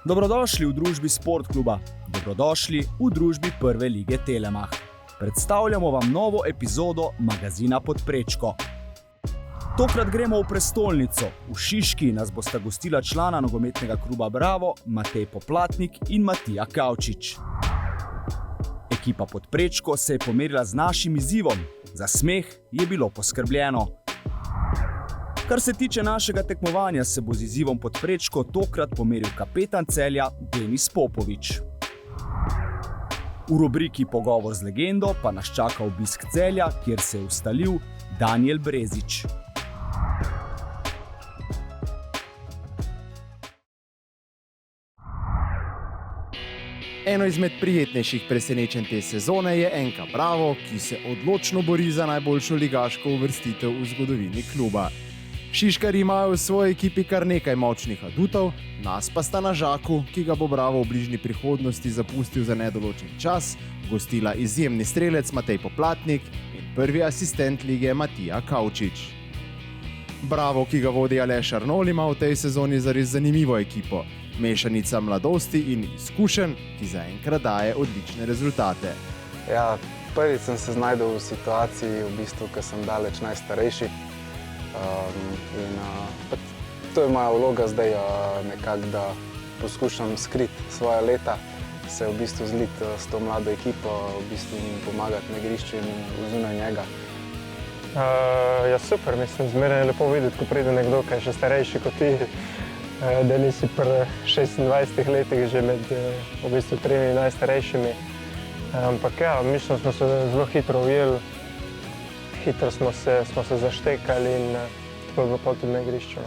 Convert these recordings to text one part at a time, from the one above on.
Dobrodošli v družbi Sportkluba, dobrodošli v družbi Prve lige Telemach. Predstavljamo vam novo epizodo magazina Podprečko. Tokrat gremo v prestolnico. V Šiški nas bosta gostila člana nogometnega kluba Bravo, Matej Poplatnik in Matija Kavčič. Ekipa Podprečko se je pomerila z našim izzivom. Za smeh je bilo poskrbljeno. Kar se tiče našega tekmovanja, se bo z izzivom Podprečko tokrat pomeril kapetan Celja Denis Popovič. V rubriki Pogovor z legendo pa nas čaka obisk Celja, kjer se je ustalil Danijel Brezič. Eno izmed prijetnejših presenečenj te sezone je NK Bravo, ki se odločno bori za najboljšo ligaško uvrstitev v zgodovini kluba. Šiškari imajo v svoji ekipi kar nekaj močnih adutov, nas pa sta na Žaku, ki ga bo Bravo v bližnji prihodnosti zapustil za nedoločen čas, gostila izjemni strelec Matej Poplatnik in prvi asistent lige Matija Kavčič. Bravo, ki ga vodi Aleš Arnol, ima v tej sezoni zares zanimivo ekipo. Mešanica mladosti in izkušenj, ki zaenkrat daje odlične rezultate. Ja, prvič sem se znašel v situaciji, ko sem daleč najstarejši. To je moja vloga zdaj, nekako, da poskušam skriti svoja leta, se zliti s to mlado ekipo, jim pomagati na igrišču in zunaj njega. Ja, super, mislim, zmeraj je lepo videti, ko pride nekdo, ki je še starejši kot ti, da nisi pri 26 letih že med tremi najstarejšimi. Ampak ja, mislim, smo se zelo hitro ujeli, hitro smo se zaštekali in tako je bilo pa tudi na igrišču.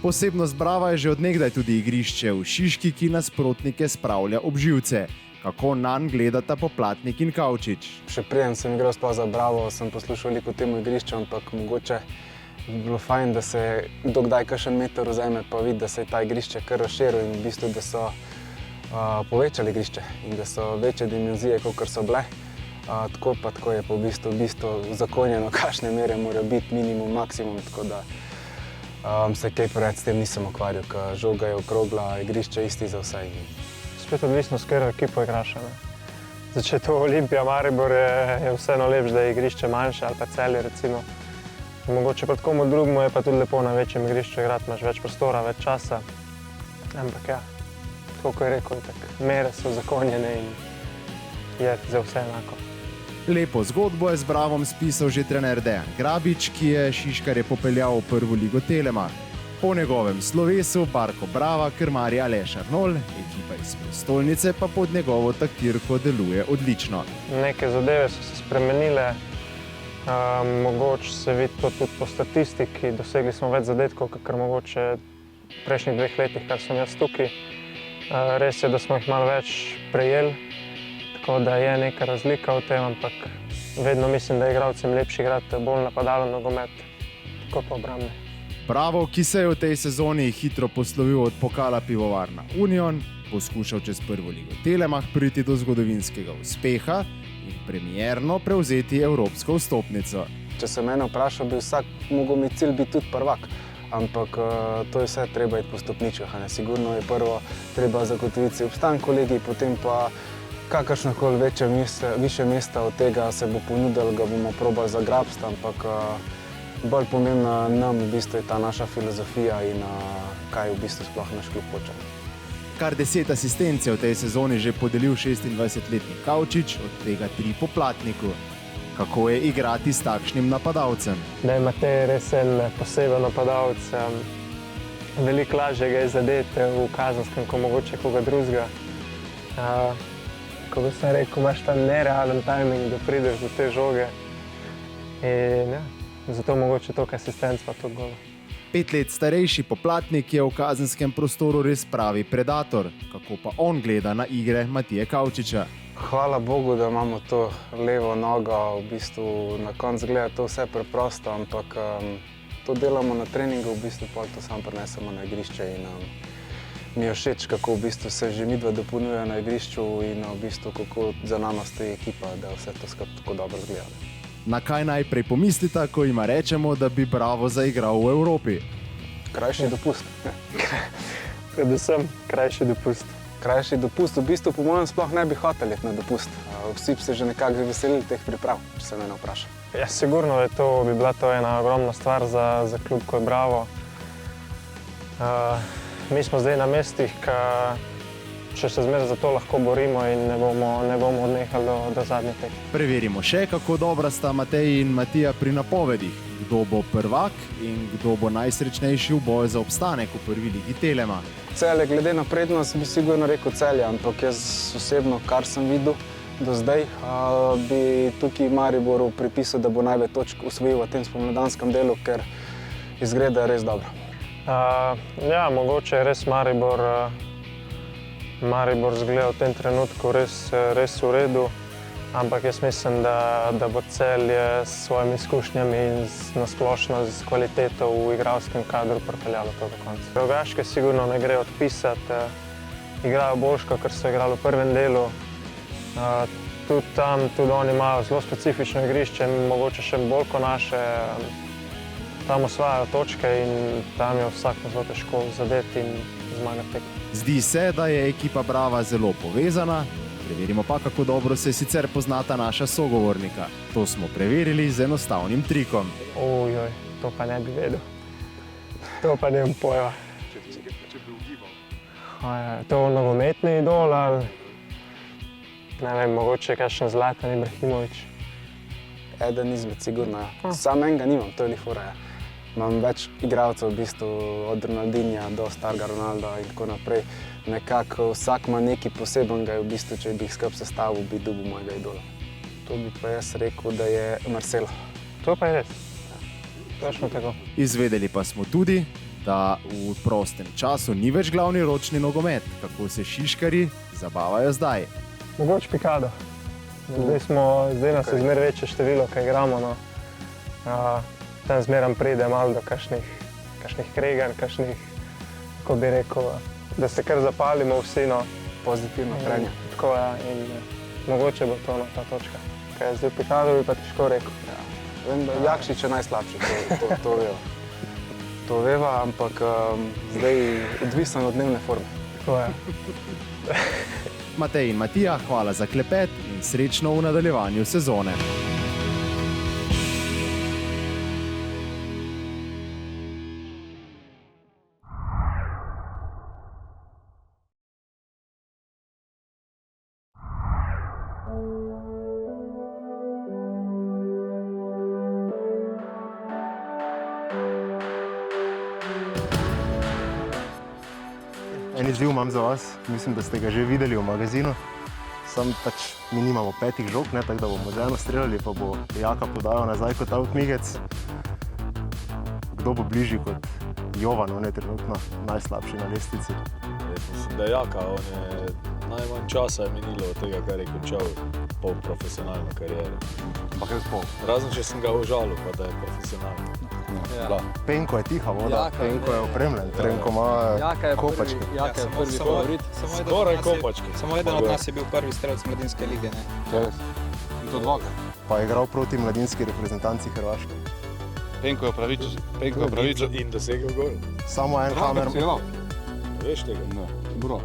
Posebnost Brava je že od nekdaj tudi igrišče v Šiški, ki nasprotnike spravlja ob živce. Kako nanj gledata Poplatnik in Kavčič? Še preden sem igral sploh za Bravo, sem poslušal veliko o tem igrišču, ampak mogoče bi bilo fajn, da se kdo kdaj kakšen meter vzame, pa vidi, da se je ta igrišče kar razširilo in da so povečali igrišče in da so večje dimenzije, kot so bile. Tako je pa v bistvu uzakonjeno, kakšne mere mora biti, minimum, maksimum, tako da se kaj preveč s tem nisem ukvarjal, ker žoga je okrogla, igrišče isti za vse. Spet odvisno, s katero ekipo igraš. Zdaj, če je to Olimpija, Maribor, je vseeno lepše, da je igrišče manjše ali pa Celje, recimo. Mogoče proti komu drugemu je pa tudi lepo na večjem igrišču igrati, imaš več prostora, več časa. Ampak ja, tako kot je rekel, mere so zakonjene in je za vse enako. Lepo zgodbo je z Bravom spisal že trener Dejan Grabič, ki je Šiškarje popeljal v prvo ligo Telemach. Po njegovem slovesu Barko Brava krmari Aleš Arnol, ekipa iz prestolnice pa pod njegovo taktirko deluje odlično. Neke zadeve so se spremenile, mogoče se vidi to tudi po statistiki, dosegli smo več zadetkov, kakor mogoče v prejšnjih 2 letih, kar sem jaz tukaj. Res je, da smo jih malo več prejeli, tako da je neka razlika v tem, ampak vedno mislim, da je igralcem lepše igrati bolj napadalen nogomet, kot pa obrambni. Bravo, ki se je v tej sezoni hitro poslovil od pokala Pivovarna Union, poskušal čez prvo ligo Telemach priti do zgodovinskega uspeha in premierno prevzeti evropsko vstopnico. Če se mene vprašal, bi vsak mogel mi cilj biti tudi prvak, ampak to je vse treba iti po stopničkah. Sigurno je prvo treba zagotoviti si obstanek v ligi, potem pa kakršnokoli višje mesta od tega se bo ponudilo, ga bomo probali zagrabiti, ampak bolj pomembna nam je ta naša filozofija in kaj sploh naš klub hoče. Kar 10 asistenc je v tej sezoni že podelil 26-letni Kavčič, od tega 3 Poplatniku. Kako je igrati s takšnim napadalcem? Da je Matej res en poseben napadalec. Veliko lažje ga je zadeti v kazenskem, kot mogoče koga drugega. Ko bi se rekel, imaš ta nerealen timing, da prideš do te žoge. In ja, zato mogoče toliko asistenc pa tudi gola. 5 let starejši Poplatnik je v kazenskem prostoru res pravi predator. Kako pa on gleda na igre Matije Kavčiča? Hvala Bogu, da imamo to levo nogo, na koncu gleda to vse preprosto, ampak to delamo na treningu, pol to samo prinesemo na igrišče in mi je všeč, kako se že midva dopolnjuje na igrišču in kako za nama stoji ekipa, da vse to skupaj tako dobro zgleda. Na kaj najprej pomislita, ko jima rečemo, da bi Bravo zaigral v Evropi? Krajši dopust. Predvsem krajši dopust. krajši dopust. V bistvu po mojem sploh ne bi hoteli iti na dopust. Vsi bi se že nekako veselili teh priprav, če se mene vpraša. Ja, sigurno bi bila to ena ogromna stvar za klub, ko je Bravo. Mi smo zdaj na mestih, če se zmeraj za to lahko borimo in ne bomo odnehali do zadnje tekme. Preverimo še, kako dobra sta Matej in Matija pri napovedih. Kdo bo prvak in kdo bo najsrečnejši v boju za obstanek v prvi ligi Telema. Celje, glede na prednost, bi sigurno rekel Celje, ampak jaz osebno, kar sem videl do zdaj, bi tukaj Mariboru pripisal, da bo največ točk osvojil v tem spomladanskem delu, ker izgleda res dobro. Ja, mogoče je res Maribor zgleda v tem trenutku res v redu, ampak jaz mislim, da bo Celje s svojimi izkušnjami in nasplošno z kvaliteto v igralskem kadru pripeljalo to do konca. Rogaške sigurno ne gre odpisati, igrajo boljše, kot so igrali v prvem delu. Tudi oni imajo zelo specifično igrišče, mogoče še bolj kot naše. Tam osvajajo točke in tam je vsakmo zelo težko zadeti in zmagati tekmo. Zdi se, da je ekipa Brava zelo povezana. Preverimo pa, kako dobro se sicer poznata naša sogovornika. To smo preverili z enostavnim trikom. Ojoj, to pa ne bi vedel. To pa nimam pojma. Če bi ugibal. To je nogometni idol ali ne vem, mogoče kakšen Zlatan Ibrahimović. Eden izmed, sigurno. Sam enega nimam, to je li fora. Imam več igralcev, v bistvu, od Ronaldinja do starega Ronalda in tako naprej. Nekako vsak ima nekaj posebenega, v bistvu, če bi jih skupaj sestavil, bi dobil mojega idola. To bi pa jaz rekel, da je Marcelo. To pa je res. Točno tako. Izvedeli pa smo tudi, da v prostem času ni več glavni ročni nogomet. Kako se šiškarji zabavajo zdaj? Mogoče pikado. Zdaj nas je zmeraj večje število, kaj igramo. No. Tam zmeraj pride malo do kakšnih kreganj, kako bi rekel, da se kar zapalimo vsi. No. Pozitivno hranjenje. Tako je in mogoče bo to ta točka. Kaj zdaj v pikado bi pa težko rekel. Ja. Vem, da Jakšič je najslabši, to veva. To veva, ampak zdaj odvisno od dnevne forme. Tako je. Matej in Matija, hvala za klepet in srečno v nadaljevanju sezone. En izziv imam za vas, mislim, da ste ga že videli v magazinu. Sam pač mi nimamo 5 žog, tako da bomo z eno streljali, pa bo Jaka podajal nazaj kot avtmigec. Kdo bo bližji kot Jovan, on je trenutno najslabši na lestvici. Mislim, da je Jaka, on je najmanj časa je minilo od tega, kar je končal polprofesionalno kariero. Ampak res pol. Razen, če sem ga užalil, pa da je profesionalno. Ja. Penko je tiha voda, Penko je opremljen, Trenko ima kopačke. Jaka je prvi favorit. Skoraj kopačke. Samo eden od nas je bil prvi strelec mladinske lige. In to dvakrat. Pa je igral proti mladinski reprezentanci Hrvaške. Penko je upravičen. In dosegel gol. Samo en kamer... Veš tega? Ne, bro.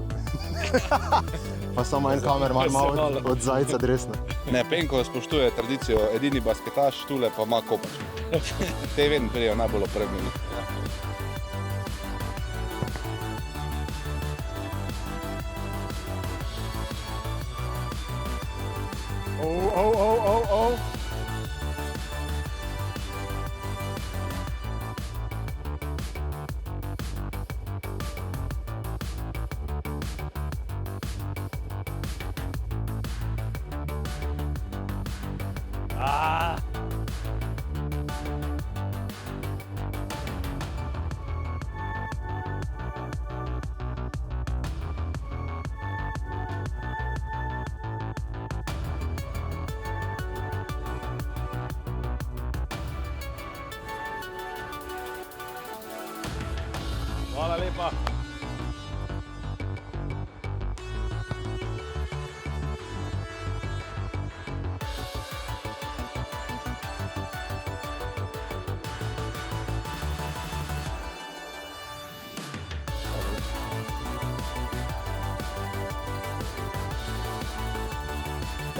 Pa samo en kamer malo od zajca dresno. Ne, Penko spoštuje tradicijo, edini basketaš, tule pa ima kopačke. Te vedno prijejo najbolj opremljeni. Hvala lepa.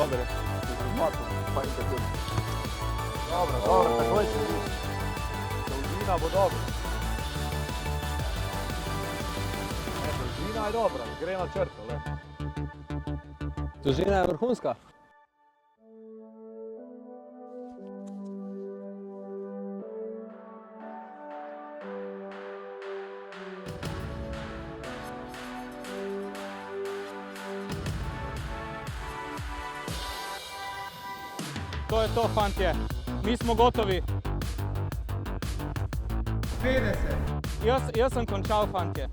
Dobre, dobro, takoj se vidi. Dolžina bo dobra. Dolžina je dobra, gre na črto, le. Dolžina je vrhunska. To je to, fantje. Mi smo gotovi. 50. Jaz sem končal, fantje.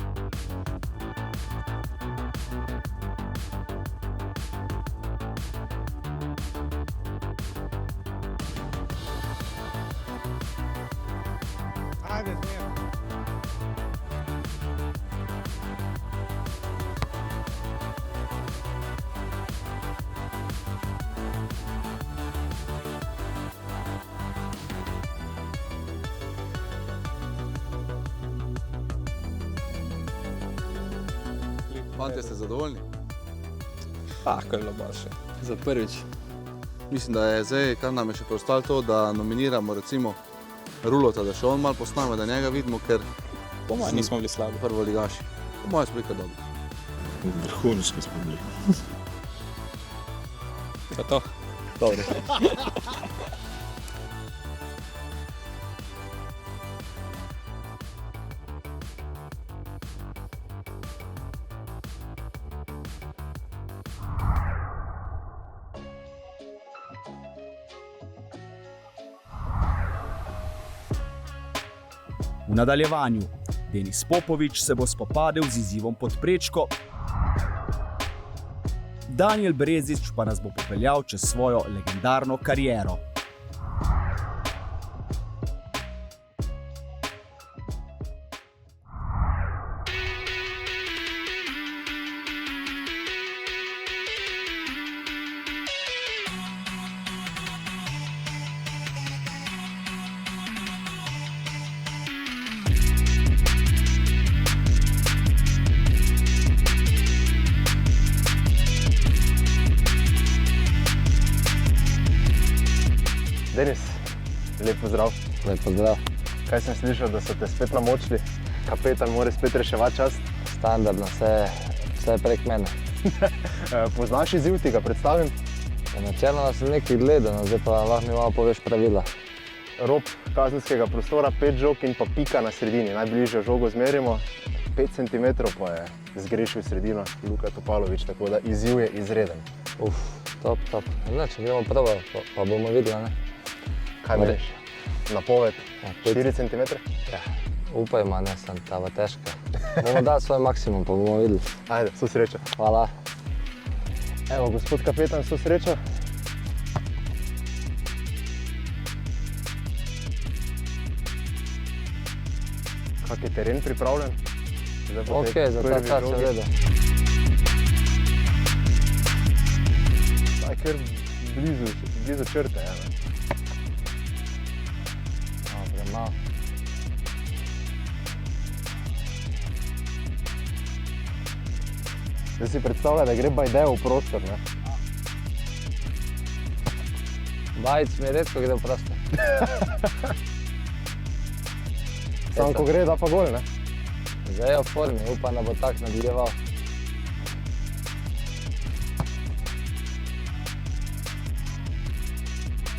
Ajde, zmerno. Fantje, ste zadovoljni? Ko je bilo boljše. Za prvič. Mislim, da je zdaj, kar nam je še preostalo to, da nominiramo recimo Rulota, da še on malo posname, da njega vidimo, ker Po mojem nismo bili slabi. prvoligaši. Po mojem smo bili kar dobri. Vrhunski smo bili. To je to. Dobro. V nadaljevanju Denis Popovič se bo spopadel z izzivom pod prečko, Danijel Brezič pa nas bo popeljal čez svojo legendarno kariero. Denis, lep pozdrav. Lep pozdrav. Kaj sem slišal, da so te spet namočili? Kapetan mora spet reševati čas. Standardno, vse je prek mene. Poznaš izziv, ti ga predstavim? Načelno sem nekaj gledal, zdaj pa lahko mi malo poveš pravila. Rob kazenskega prostora, 5 žog in pa pika na sredini. Najbližjo žogo zmerimo, 5 cm pa je zgrešil sredino Luka Topalovič, tako da izziv je izreden. Top. Če gremo prvo, pa bomo videli, ne? Kaj meniš? Napoved? Ja, 4 cm? Ja, upajmo, ne, sem ta težka. Bomo dali svoj maksimum, pa bomo videli. Ajde, vso srečo. Hvala. Evo, gospod kapetan, vso srečo. Kak je teren pripravljen? Ok, za ta čas je redo. Zdaj kar blizu črte, ja, ne? Malo. Zdaj si predstavlja, da gre Bajdejo v prostor, ne? Bajc mi redko gre v prostor. Samo ko gre, da pa gol, ne? Zdaj je v formi, upam, da bo tak nadaljeval.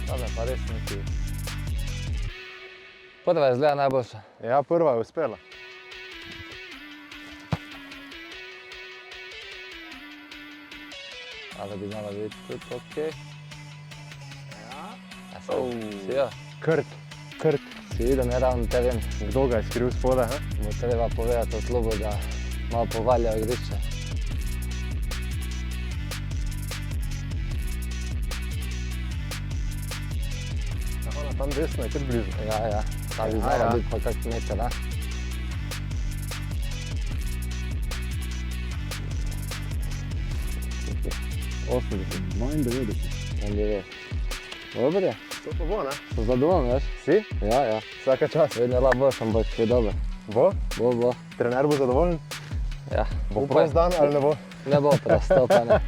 Tam je pa res neki. Prva je zgleda najboljša. Ja, prva je uspela. Ali bi znala biti tudi ok. Ja. Krt. Si videl, ne ravno te vem. Kdo ga je skril spodaj, ha? Bo treba povedati v klubu, da malo povalja v igrišče. Ona tam desno je kar blizu. Ja. Ta bi znala biti pa kak meter, ne? Dobro je. To pa bo, ne? So zadovoljni, veš? Si? Ja. Vsaka čas. Vedno je lahko boljš, ampak je dobro. Bo? Bo. Trener bo zadovoljen? Ja. Bo prost dan ali ne bo? Ne bo prost, to pa ne.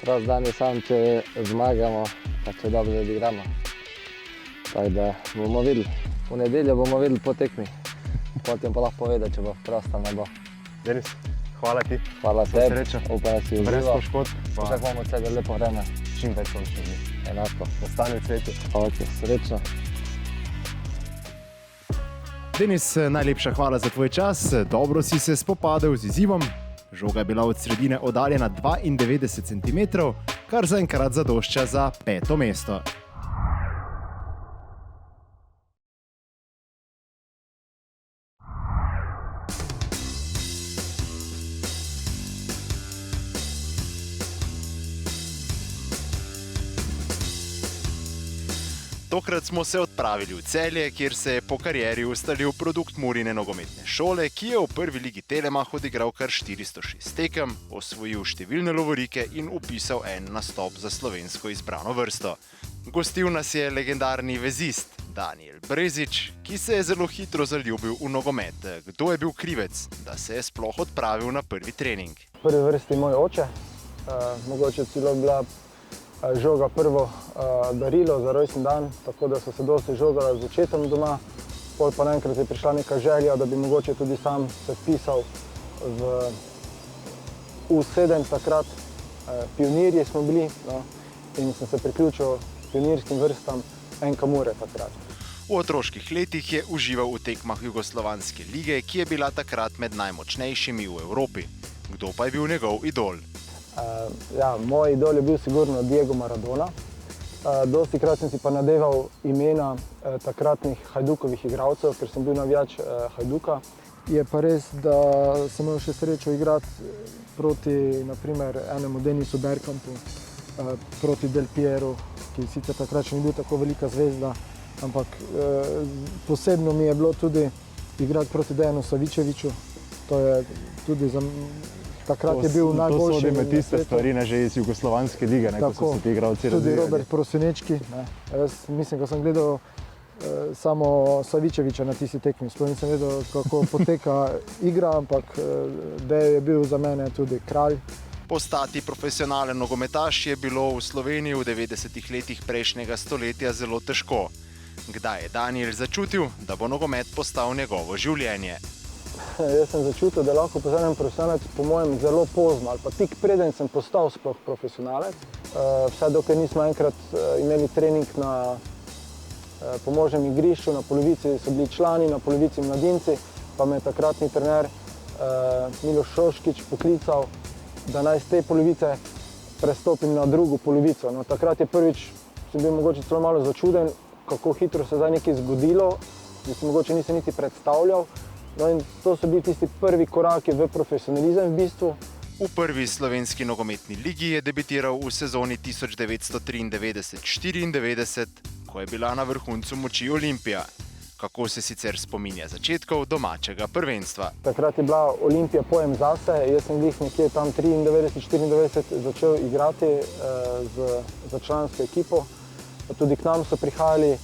Prost dan je sam, če zmagamo, pa če dobro odigramo. Tako da bomo videli. V nedeljo bomo videli po tekmi. Potem pa lahko povedal, če bo prost ali ne bo. Denis, hvala ti. Hvala Vso tebi. srečo. Upam, da si Brez užival. poškodb. Vsak imamo od sebe lepo vreme. Čim več sončnih dni. Enako. Ostani v cvetu. Ok, srečno. Denis, najlepša hvala za tvoj čas. Dobro si se spopadel z izzivom. Žoga je bila od sredine oddaljena 92 cm, kar zaenkrat zadošča za 5. mesto. Tokrat smo se odpravili v Celje, kjer se je po karieri ustalil produkt Murine nogometne šole, ki je v prvi ligi Telemach odigral kar 406 tekem, osvojil številne lovorike in vpisal en nastop za slovensko izbrano vrsto. Gostil nas je legendarni vezist Daniel Brezič, ki se je zelo hitro zaljubil v nogomet. Kdo je bil krivec, da se je sploh odpravil na prvi trening? V prvi vrsti moj oče, mogoče celo bila žoga prvo darilo za rojstni dan, tako da so se dosti žogali z očetom doma. Pol pa naenkrat je prišla neka želja, da bi mogoče tudi sam se vpisal v U7 takrat. Pionirji smo bili, no, in sem se priključil pionirskim vrstam NK Mure takrat. V otroških letih je užival v tekmah Jugoslovanske lige, ki je bila takrat med najmočnejšimi v Evropi. Kdo pa je bil njegov idol? Moj idol je bil sigurno Diego Maradona. Dostikrat sem si pa nadeval imena takratnih Hajdukovih igralcev, ker sem bil navijač Hajduka. Je pa res, da sem imel še srečo igrati proti naprimer enemu Denisu Bergkampu, proti Del Pieru, ki sicer takrat še ni bil tako velika zvezda, ampak posebno mi je bilo tudi igrati proti Dejanu Savičeviću. To je tudi za takrat je bil najboljši. To sodi med tiste stvari, ne, že iz Jugoslovanske lige, ne, ko so se ti igralci razvijali. Tudi Robert Prosinečki. Jaz mislim, ko sem gledal samo Savičevića na tisti tekmi, sploh nisem vedel, kako poteka igra, ampak Dejo je bil za mene tudi kralj. Postati profesionalen nogometaš je bilo v Sloveniji v 90-ih letih prejšnjega stoletja zelo težko. Kdaj je Daniel začutil, da bo nogomet postal njegovo življenje? Jaz sem začutil, da lahko postanem profesionalec po mojem zelo pozno ali pa tik preden sem postal sploh profesionalec. Vse dokaj nismo enkrat imeli trening na pomožnem igrišču, na polovici so bili člani, na polovici mladinci, pa me je takratni trener Miloš Šoškič poklical, da naj z te polovice prestopim na drugo polovico. No, takrat je prvič, sem bil mogoče celo malo začuden, kako hitro se je zdaj nekaj zgodilo, da si mogoče nisem niti predstavljal. No in to so bili tisti prvi koraki v profesionalizem v bistvu. V prvi slovenski nogometni ligi je debitiral v sezoni 1993-94, ko je bila na vrhuncu moči Olimpija. Kako se sicer spominja začetkov domačega prvenstva? Takrat je bila Olimpija pojem zase, jaz sem jih nekje tam 93-94 začel igrati za člansko ekipo. Tudi k nam so prihajali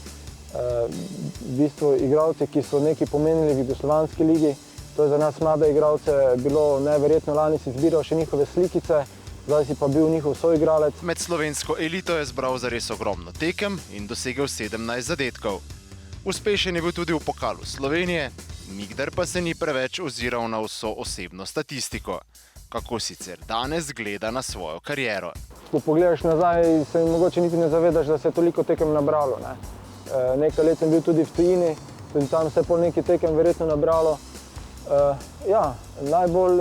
v bistvu igralci, ki so nekaj pomenili v Jugoslovanski ligi. To je za nas mlade igralce bilo neverjetno, lani si zbiral še njihove slikice, zdaj si pa bil njihov soigralec. Med slovensko elito je zbral zares ogromno tekem in dosegel 17 zadetkov. Uspešen je bil tudi v pokalu Slovenije, nikdar pa se ni preveč oziral na vso osebno statistiko. Kako sicer danes gleda na svojo kariero? Ko pogledaš nazaj, se mogoče niti ne zavedaš, da se je toliko tekem nabralo, ne? Nekaj let sem bil tudi v tujini, tudi tam se je pol nekaj tekem verjetno nabralo. Najbolj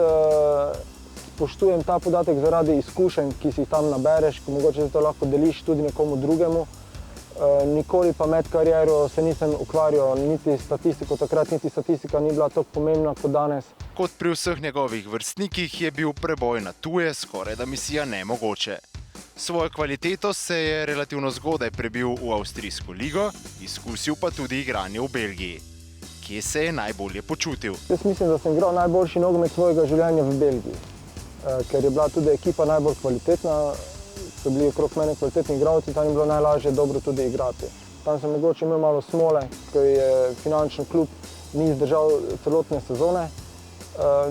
spoštujem ta podatek zaradi izkušenj, ki si jih tam nabereš, ko mogoče se to lahko deliš tudi nekomu drugemu. Nikoli pa med kariero se nisem ukvarjal niti statistiko, takrat niti statistika ni bila tako pomembna kot danes. Kot pri vseh njegovih vrstnikih je bil preboj na tuje skorajda misija nemogoče. Svojo kvaliteto se je relativno zgodaj prebil v avstrijsko ligo, izkusil pa tudi igranje v Belgiji. Kje se je najbolje počutil? Jaz mislim, da sem igral najboljši nogomet svojega življenja v Belgiji, ker je bila tudi ekipa najbolj kvalitetna, so bili okrog mene kvalitetni igralci, tam je bilo najlažje dobro tudi igrati. Tam sem mogoče imel malo smole, ker je finančni klub ni zdržal celotne sezone.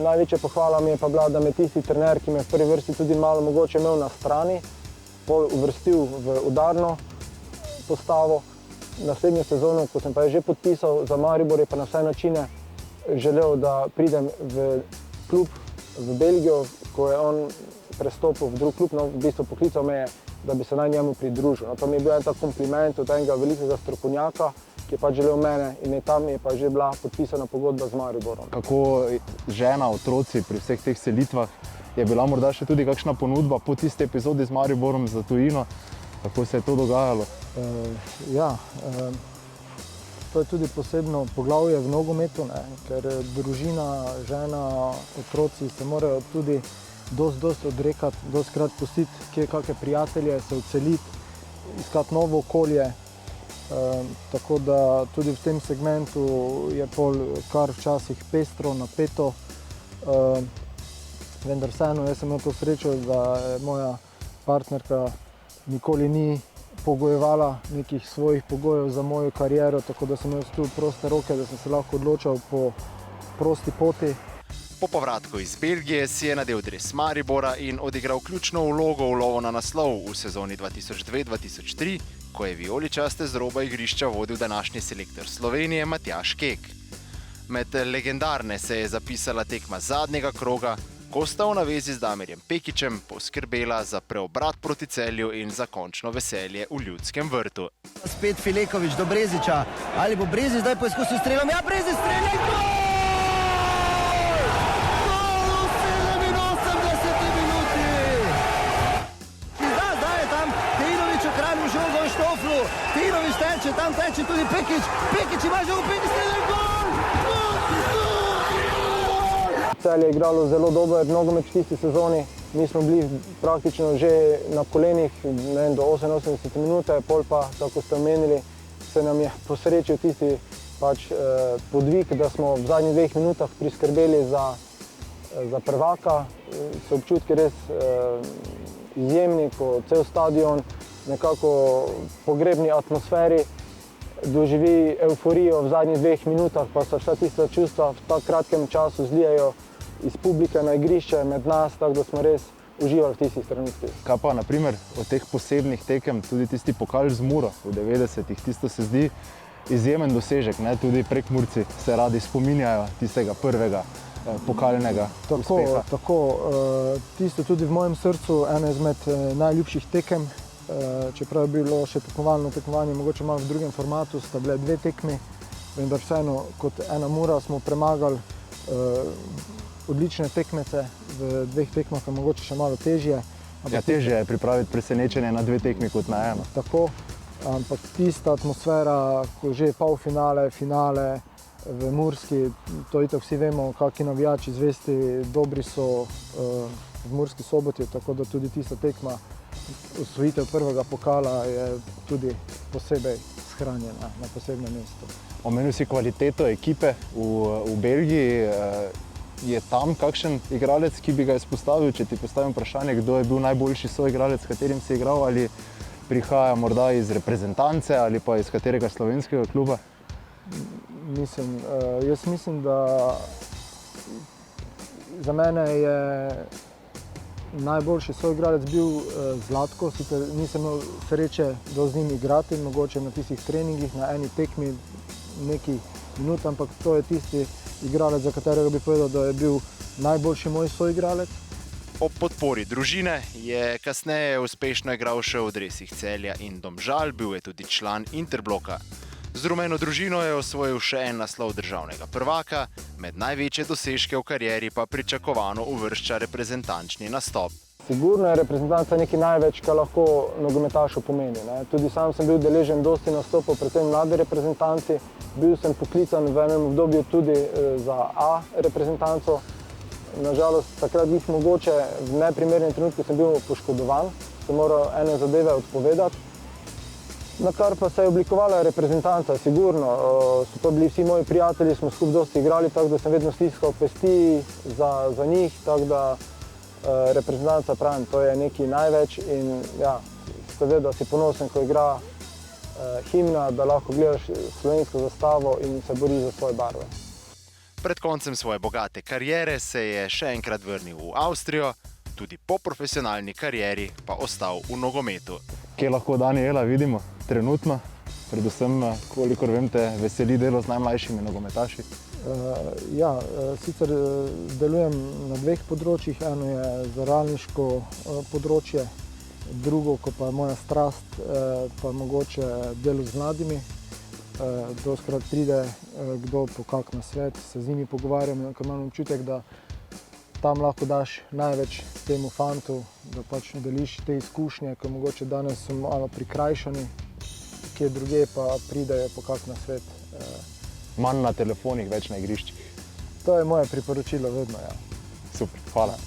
Največja pohvala mi je pa bila, da me tisti trener, ki me v prvi vrsti tudi malo mogoče imel na strani, uvrstil v udarno postavo. Naslednjo sezono, ko sem pa že podpisal za Maribor, je pa na vse načine želel, da pridem v klub v Belgijo, ko je on prestopil v drug klub, no, v bistvu poklical me je, da bi se naj njemu pridružil. No, to mi je bil en tak kompliment od enega velikega strokovnjaka, ki je pač želel mene in tam je pa že bila podpisana pogodba z Mariborom. Kako žena, otroci pri vseh teh selitvah, je bila morda še tudi kakšna ponudba po tisti epizodi z Mariborom za tujino? Kako se je to dogajalo? To je tudi posebno poglavje v nogometu, ker družina, žena, otroci se morajo tudi dosti odrekati, dostikrat pustiti kje kakšne prijatelje, se odseliti, iskati novo okolje. Tako da tudi v tem segmentu je pol kar včasih pestro, napeto. Vendar vseeno, jaz sem imel to srečo, da moja partnerka nikoli ni pogojevala nekih svojih pogojev za mojo kariero, tako da sem imel tu proste roke, da sem se lahko odločal po prosti poti. Po povratku iz Belgije si je nadel dres Maribora in odigral ključno vlogo v lovu na naslov v sezoni 2002-2003, ko je vijoličaste z roba igrišča vodil današnji selektor Slovenije Matjaž Kek. Med legendarne se je zapisala tekma zadnjega kroga, ko sta v navezi z Damirjem Pekićem poskrbela za preobrat proti Celju in za končno veselje v Ljudskem vrtu. Spet Fileković do Brezića, ali bo Brezić zdaj poizkusil strelom? Ja, Brezić strelja in gol! Gol v 87. minuti! Zdaj je tam Tinović okranil žogo v štoflu, Tinović teče, tam teče tudi Pekić, Pekić ima žogo, Pekić strelja in gol! Celje je igralo zelo dober nogomet v tisti sezoni. Mi smo bili praktično že na kolenih do 88 minute, pol pa, tako ste omenili, se nam je posrečil tisti podvig, da smo v zadnjih 2 minutah priskrbeli za prvaka. So občutki res izjemni, ko cel stadion nekako pogrebni atmosferi doživi euforijo v zadnjih 2 minutah, pa so vsa tista čustva v tak kratkem času zlijajo iz publike na igrišče med nas, tako da smo res uživali v tistih trenutkih. Kaj pa, na primer, od teh posebnih tekem, tudi tisti pokal z Muro v 90-ih, tisto se zdi izjemen dosežek, ne? Tudi Prekmurci se radi spominjajo tistega prvega pokalnega uspeha. Tako, tisto tudi v mojem srcu ena izmed najljubših tekem, čeprav je bilo še tekmovalno tekmovanje, mogoče malo v drugem formatu, sta bile 2 tekmi, vendar vseeno kot ena Mura smo premagali odlične tekmece v 2 tekmah, pa mogoče še malo težje. Ja, težje je pripraviti presenečenje na 2 tekmi kot na eno. Tako, ampak tista atmosfera, ko že polfinale, finale v Murski, to itak vsi vemo, kakšni navijači zvesti, dobri so v Murski Soboti, tako da tudi tista tekma, osvojitev prvega pokala je tudi posebej shranjena na posebnem mestu. Omenil si kvaliteto ekipe v Belgiji. Je tam kakšen igralec, ki bi ga izpostavil, če ti postavim vprašanje, kdo je bil najboljši soigralec, s katerim si igral, ali prihaja morda iz reprezentance ali pa iz katerega slovenskega kluba? Jaz mislim, da za mene je najboljši soigralec bil Zlatko, sicer nisem imel sreče z njim igrati, mogoče na tistih treningih, na eni tekmi nekaj minut, ampak to je tisti igralec, za katerega bi povedal, da je bil najboljši moj soigralec. Ob podpori družine je kasneje uspešno igral še v dresih Celja in Domžal, bil je tudi član Interbloka. Z rumeno družino je osvojil še en naslov državnega prvaka, med največje dosežke v karieri pa pričakovano uvršča reprezentančni nastop. Sigurno je reprezentanca nekaj največ, kar lahko nogometašu pomeni. Tudi sam sem bil deležen dosti nastopov, predvsem mlade reprezentanci. Bil sem poklican v enem obdobju tudi za A reprezentanco. Nažalost, takrat bih mogoče v neprimernem trenutku sem bil poškodovan, sem moral ene zadeve odpovedati. Na kar pa se je oblikovala reprezentanca, sigurno. So to bili vsi moji prijatelji, smo skupaj dosti igrali, tako da sem vedno stiskal pesti za njih, tako da reprezentanca, pravim, to je nekaj največ in ja, seveda si ponosen, ko igra himna, da lahko gledaš slovensko zastavo in se boriš za svoje barve. Pred koncem svoje bogate kariere se je še enkrat vrnil v Avstrijo, tudi po profesionalni karieri pa ostal v nogometu. Kje lahko Daniela vidimo trenutno? Predvsem, kolikor vem, te veseli delo z najmlajšimi nogometaši. Sicer delujem na dveh področjih. Eno je zaralniško področje, drugo, ko pa je moja strast, pa mogoče delo z mladimi. Dostikrat pride kdo po kak nasvet, se z njimi pogovarjam, ker imam občutek, da tam lahko daš največ temu fantu, da pač deliš te izkušnje, ker mogoče danes so malo prikrajšani, kje druge pa pridejo po kak nasvet. Manj na telefonih, več na igriščih. To je moje priporočilo vedno, ja. Super, hvala.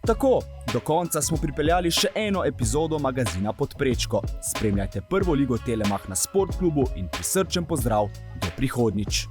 Tako, do konca smo pripeljali še eno epizodo magazina Podprečko. Spremljajte prvo ligo Telemach na Sportklubu in prisrčen pozdrav do prihodnjič.